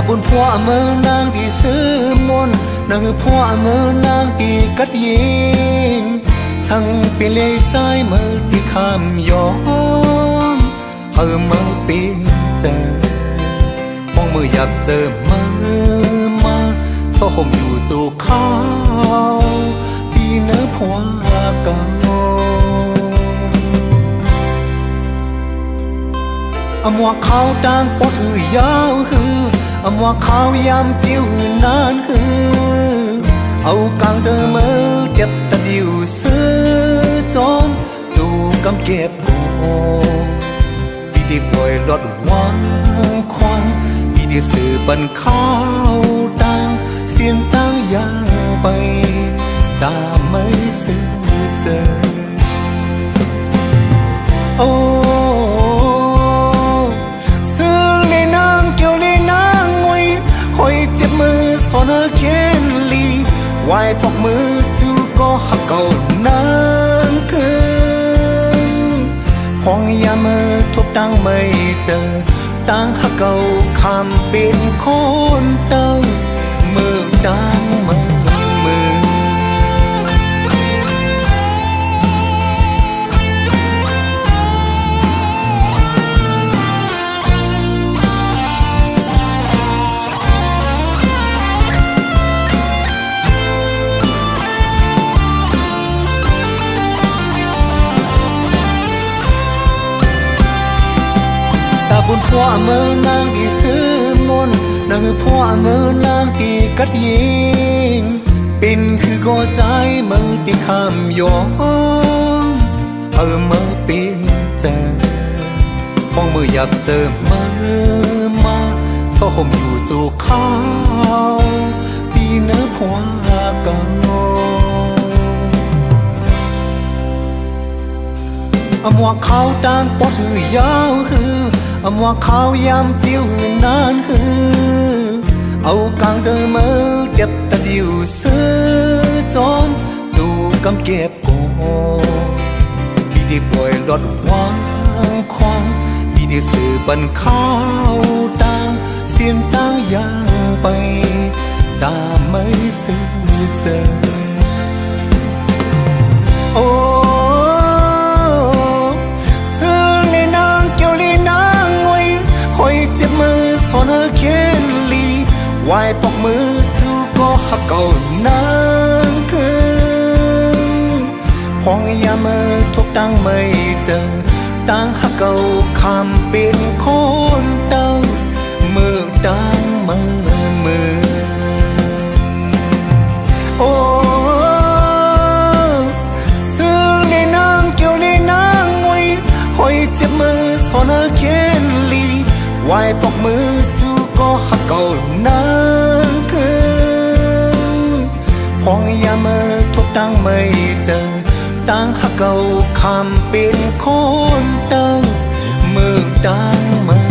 บุญพ่อเมื่อนางที่ซื้อมนนางพ่อเมื่อนางที่กัดยิงสั่งเปลี่ยนเลยใจเมื่อที่คำยอมเฮอเมื่อปีนเจอมองมือหยับเจอมือมาโซ่ห่มอยู่จูเขาดีเนื้อผัวเก่าอำว่าเขาดังปอดหือยาวคือ อำว่าเขายำจิ้วนานคือเอากลางเจอมือเก็บตะดิวซื้อจอมจูกำเก็บโกปีที่ปล่อยรถวางควางปีที่สื่อปันข้าวดังเสียงตั้งยังไปตามไม่ซื้อเจอโอ้สอนเคนลีไว้พกมือจูก็หักเก่านั่งคืนห้องยามือทุบตั้งไม่เจอตั้งหักเก่าคำเป็นคนเต้ามือดังมือบุญพ่อเมื่อนางที่ซื้อมนนางพ่อเมื่อนางที่กัดยิงเป็นคือก็ใจมือที่คำยอมเมื่อเป็นเจอมองมือหยับเจอมือมาโซ่ห่มอยู่จูเขาดีเนื้อผัวเก่าอำว่าเขาดังปอดหือยาวคืออำว่าเขายำจิ้วนานคือเอากลางเจอมือเก็บตะดิวซื้อจอมจูกำเก็บโกปีที่ปล่อยรถวางควางปีที่สื่อปันข้าวดังเสียงตั้งยังไปตามไม่ซื้อเจอโอ้สอนเคนลีไว้ปกมือจูก็หักเก่านั่งคืนห้องยามือทุบตั้งไม่เจอตั้งหักเก่าคำเป็นคนเต้ามือดังมือโอ้ซื้อในนางเกี่ยวในนางไว้หอยเจ็บมือสอนเคนลีไว้ปกมือจูก็หักเก่านั่งคืนห้องยามือทุบตั้งไม่เจอตั้งหักเก่าคำเป็นคนเต้ามือดังมือ